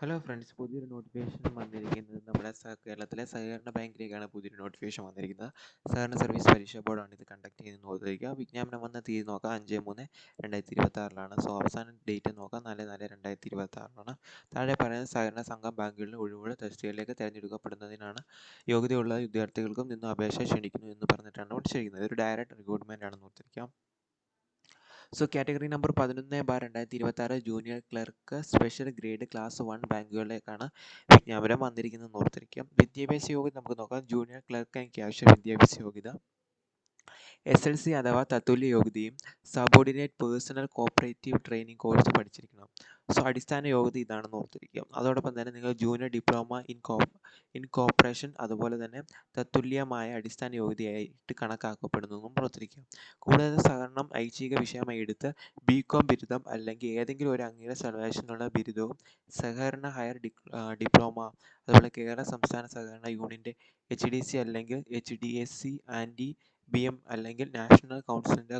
Hello friends, പുതിയൊരു notification വന്നിരിക്കുന്നത് നമ്മുടെ കേരളത്തിലെ സഹകരണ ബാങ്കിലേക്കാണ് പുതിയൊരു നോട്ടിഫിക്കേഷൻ വന്നിരിക്കുന്നത്. സഹകരണ സർവീസ് പരീക്ഷാ ബോർഡാണ് ഇത് കണ്ടക്ട് ചെയ്യുന്നത് നോക്കുക. വിജ്ഞാപനം വന്ന തീയതി നോക്കാം 5/3/2026. സോ അവസാന ഡേറ്റ് നോക്കാം 4/4/2026. താഴെ പറയുന്ന സഹകരണ സംഘം ബാങ്കുകളിലെ ഒഴിവുള്ള തസ്തികയിലേക്ക് തിരഞ്ഞെടുക്കപ്പെടുന്നതിനാണ് യോഗ്യതയുള്ള വിദ്യാർത്ഥികൾക്കും നിന്ന് അപേക്ഷ ക്ഷണിക്കുന്നു എന്ന് പറഞ്ഞിട്ടാണ് വിളിച്ചിരിക്കുന്നത്. ഒരു ഡയറക്റ്റ് റിക്രൂട്ട്മെൻ്റ് ആണെന്ന് ഓർത്തിരിക്കാം. So category number 11/2026 junior clerk special grade class 1 ബാങ്കുകളിലേക്കാണ് വിജ്ഞാപനം വന്നിരിക്കുന്നതെന്ന് ഓർത്തിരിക്കാം. വിദ്യാഭ്യാസ യോഗ്യത നമുക്ക് നോക്കാം. ജൂനിയർ ക്ലർക്ക് എനിക്ക് ആവശ്യ വിദ്യാഭ്യാസ യോഗ്യത SLC അഥവാ തത്തുല്യ യോഗ്യതയും subordinate personnel cooperative training course പഠിച്ചിരിക്കണം. സോ അടിസ്ഥാന യോഗ്യത ഇതാണെന്ന് ഓർത്തിരിക്കുക. അതോടൊപ്പം തന്നെ നിങ്ങൾ ജൂനിയർ ഡിപ്ലോമ ഇൻ കോപ്പറേഷൻ അതുപോലെ തന്നെ തത്തുല്യമായ അടിസ്ഥാന യോഗ്യതയായിട്ട് കണക്കാക്കപ്പെടുന്നതെന്നും ഓർത്തിരിക്കുക. കൂടാതെ സഹകരണം ഐച്ഛിക വിഷയമായി എടുത്ത് BCom ബിരുദം അല്ലെങ്കിൽ ഏതെങ്കിലും ഒരു അംഗീകൃത സർവകലാശാലയിലുള്ള ബിരുദവും സഹകരണ ഹയർ ഡിപ്ലോമ അതുപോലെ കേരള സംസ്ഥാന സഹകരണ യൂണിയൻ്റെ HDC അല്ലെങ്കിൽ HDSC ആൻഡ് BM അല്ലെങ്കിൽ നാഷണൽ കൗൺസിലിൻ്റെ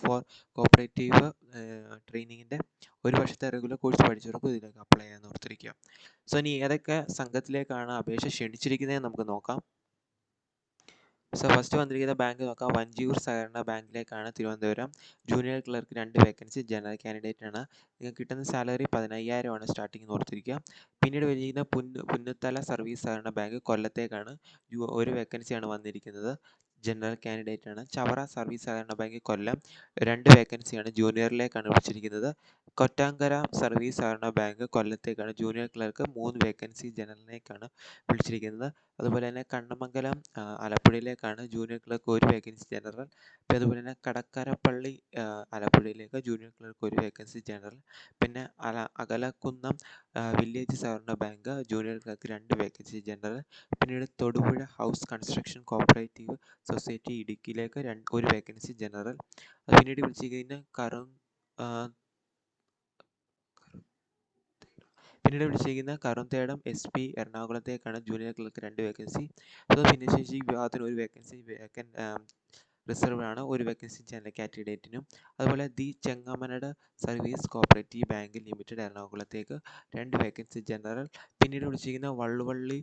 ഫോർ കോപ്പറേറ്റീവ് ട്രെയിനിങ്ങിൻ്റെ ഒരു വർഷത്തെ റെഗുലർ കോഴ്സ് പഠിച്ചവർക്ക് ഇതിലേക്ക് അപ്ലൈ ചെയ്യാൻ ഓർത്തിരിക്കുക. സോ ഇനി ഏതൊക്കെ സംഘത്തിലേക്കാണ് അപേക്ഷ ക്ഷണിച്ചിരിക്കുന്നതെന്ന് നമുക്ക് നോക്കാം. സോ ഫസ്റ്റ് വന്നിരിക്കുന്ന ബാങ്ക് നോക്കാം. വഞ്ചിയൂർ സഹകരണ ബാങ്കിലേക്കാണ് Thiruvananthapuram. Junior clerk 2 vacancy, general candidate ആണ്. നിങ്ങൾക്ക് കിട്ടുന്ന സാലറി 15,000 സ്റ്റാർട്ടിങ് ഓർത്തിരിക്കുക. പിന്നീട് വന്നിരിക്കുന്ന പുന്നത്തല സർവീസ് സഹകരണ ബാങ്ക് കൊല്ലത്തേക്കാണ്. 1 വേക്കൻസിയാണ് വന്നിരിക്കുന്നത്, ജനറൽ കാൻഡിഡേറ്റ് ആണ്. ചവറ സർവീസ് സഹകരണ ബാങ്ക് കൊല്ലം 2 വേക്കൻസിയാണ്, ജൂനിയറിലേക്കാണ് വിളിച്ചിരിക്കുന്നത്. കൊറ്റാങ്കര സർവീസ് സഹകരണ ബാങ്ക് കൊല്ലത്തേക്കാണ്. ജൂനിയർ ക്ലർക്ക് 3 വേക്കൻസി, ജനറലിലേക്കാണ് വിളിച്ചിരിക്കുന്നത്. അതുപോലെ തന്നെ കണ്ണമംഗലം ആലപ്പുഴയിലേക്കാണ് ജൂനിയർ ക്ലർക്ക് 1 വേക്കൻസി, ജനറൽ. പിന്നെ അതുപോലെ തന്നെ കടക്കരപ്പള്ളി ആലപ്പുഴയിലേക്ക് ജൂനിയർ ക്ലർക്ക് 1 വേക്കൻസി, ജനറൽ. പിന്നെ അകലക്കുന്നം വില്ലേജ് സഹകരണ bank junior clerk 2 vacancy, general. പിന്നീട് Thodupuzha house construction cooperative society ഇടുക്കിയിലേക്ക് 1 വേക്കൻസി, ജനറൽ. പിന്നീട് വിളിച്ചിരിക്കുന്ന കറുന്തേടം SP എറണാകുളത്തേക്കാണ്. Junior clerk 2 vacancy. ഭിന്നശേഷി വിഭാഗത്തിന് 1 വേക്കൻസി റിസർവ് ആണ്. 1 വേക്കൻസി ജനറൽ കാൻഡിഡേറ്റിനും. അതുപോലെ Chengamanad service cooperative bank limited എറണാകുളത്തേക്ക് 2 വേക്കൻസി, ജനറൽ. പിന്നീട് വിളിച്ചിരിക്കുന്ന വള്ളുവള്ളി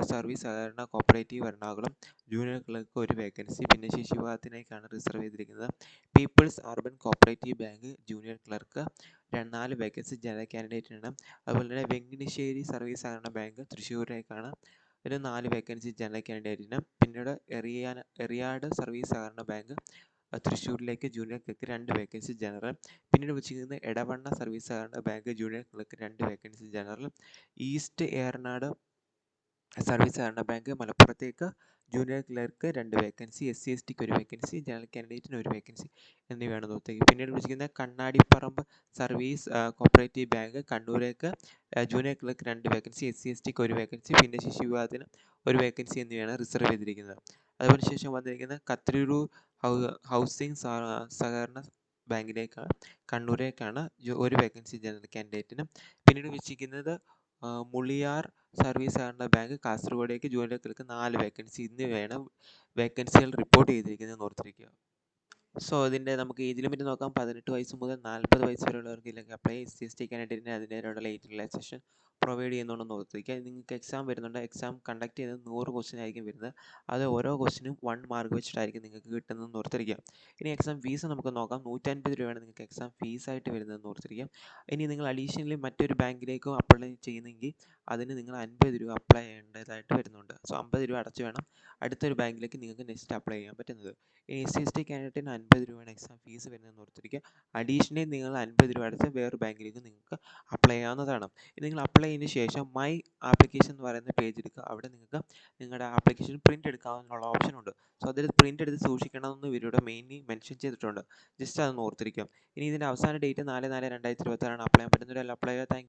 സർവീസ് സഹകരണ cooperative Ernakulam junior clerk 1 vacancy, ഭിന്നശേഷി വിഭാഗത്തിലേക്കാണ് റിസർവ് ചെയ്തിരിക്കുന്നത്. People's urban cooperative bank junior clerk 4 vacancy, general കാൻഡിഡേറ്റിനാണ്. അതുപോലെ തന്നെ വെങ്ങിണിശ്ശേരി സർവീസ് സഹകരണ ബാങ്ക് തൃശ്ശൂരിലേക്കാണ്. 4 വേക്കൻസി, ജനറൽ കാൻഡിഡേറ്റിന്. പിന്നീട് എറിയാട് സർവീസ് സഹകരണ ബാങ്ക് തൃശ്ശൂരിലേക്ക് ജൂനിയർ ക്ലർക്ക് 2 വേക്കൻസി, ജനറൽ. പിന്നീട് വെച്ചിരിക്കുന്നത് എടവണ്ണ സർവീസ് സഹകരണ bank junior clerk 2 vacancy, general. East Eranad service സഹകരണ ബാങ്ക് മലപ്പുറത്തേക്ക് ജൂനിയർ ക്ലർക്ക് 2 വേക്കൻസി, SC/STക്ക് 1 വേക്കൻസി, ജനറൽ കാൻഡിഡേറ്റിന് 1 വേക്കൻസി എന്നിവയാണ് നോക്കുക. പിന്നീട് വിളിച്ചിരിക്കുന്ന കണ്ണാടിപ്പറമ്പ് സർവീസ് കോപ്പറേറ്റീവ് ബാങ്ക് കണ്ണൂരേക്ക് ജൂനിയർ ക്ലർക്ക് 2 വേക്കൻസി, SC/STക്ക് 1 വേക്കൻസി, ഭിന്നശേഷി വിഭാഗത്തിന് 1 വേക്കൻസി എന്നിവയാണ് റിസർവ് ചെയ്തിരിക്കുന്നത്. അതുപോലെ ശേഷം വന്നിരിക്കുന്ന കത്തിരൂർ ഹൗസിംഗ് സഹകരണ ബാങ്കിലേക്കാണ്, കണ്ണൂരേക്കാണ് 1 വേക്കൻസി, ജനറൽ കാൻഡിഡേറ്റിനും. പിന്നീട് വെച്ചിരിക്കുന്നത് മുളിയാർ സർവീസ് സഹകരണ ബാങ്ക് കാസർഗോഡേക്ക് ജൂനിയർ ക്ലർക്ക് 4 വേക്കൻസി എന്നിവയാണ് വേക്കൻസികൾ റിപ്പോർട്ട് ചെയ്തിരിക്കുന്നത് ഓർത്തിരിക്കുക. സോ ഇതിൻ്റെ നമുക്ക് ഏജ് ലിമിറ്റ് നോക്കാം. 18 വയസ്സ് മുതൽ 40 വയസ്സ് വരെയുള്ളവർക്ക് ഇതിലേക്ക് അപ്ലൈ. SC/ST കാൻഡിഡേറ്റിന് അതിൻ്റെതായുള്ള ഏജ് റിലാക്സേഷൻ പ്രൊവൈഡ് ചെയ്യുന്നുണ്ടെന്ന് ഓർത്തിരിക്കുക. നിങ്ങൾക്ക് എക്സാം വരുന്നുണ്ട്. എക്സാം കണ്ടക്ട് ചെയ്യുന്നത് 100 ക്വസ്റ്റ്യൻ ആയിരിക്കും വരുന്നത്. അത് ഓരോ ക്വസ്റ്റിനും 1 മാർക്ക് വെച്ചിട്ടായിരിക്കും നിങ്ങൾക്ക് കിട്ടുന്നതെന്ന് ഓർത്തിരിക്കുക. ഇനി എക്സാം ഫീസ് നമുക്ക് നോക്കാം. 150 രൂപയാണ് നിങ്ങൾക്ക് എക്സാം ഫീസായിട്ട് വരുന്നതെന്ന് ഓർത്തിരിക്കുക. ഇനി നിങ്ങൾ അഡീഷണലി മറ്റൊരു ബാങ്കിലേക്കും അപ്ലൈ ചെയ്യുന്നെങ്കിൽ അതിന് നിങ്ങൾ 50 രൂപ അപ്ലൈ ചെയ്യേണ്ടതായിട്ട് വരുന്നുണ്ട്. സോ 50 രൂപ അടച്ച് വേണം അടുത്തൊരു ബാങ്കിലേക്ക് നിങ്ങൾക്ക് നെക്സ്റ്റ് അപ്ലൈ ചെയ്യാൻ പറ്റുന്നത്. SC/ST കാൻഡിഡേറ്റിന് 50 രൂപയാണ് എക്സാം ഫീസ് വരുന്നതെന്ന് ഓർത്തിരിക്കുക. അഡീഷണലി നിങ്ങൾ 50 രൂപ അടച്ച് വേറൊരു ബാങ്കിലേക്ക് നിങ്ങൾക്ക് അപ്ലൈ ചെയ്യാവുന്നതാണ്. നിങ്ങൾ അപ്ലൈ ചെയ്തതിന് ശേഷം മൈ ആപ്ലിക്കേഷൻ എന്ന് പറയുന്ന പേജ് എടുക്കുക. അവിടെ നിങ്ങൾക്ക് നിങ്ങളുടെ ആപ്ലിക്കേഷൻ പ്രിൻ്റ് എടുക്കാവുന്ന ഓപ്ഷൻ ഉണ്ട്. സോ അതിൽ പ്രിൻ്റ് എടുത്ത് സൂക്ഷിക്കണമെന്ന് ഇവരുടെ മെയിൻലി മെൻഷൻ ചെയ്തിട്ടുണ്ട്. ജസ്റ്റ് അതൊന്ന് ഓർത്തിരിക്കുക. ഇനി ഇതിൻ്റെ അവസാന ഡേറ്റ് 4/4/2026 അപ്ലൈ ചെയ്യാൻ പറ്റുന്നവരെല്ലാം അപ്ലൈ ചെയ്യുക. Thank you.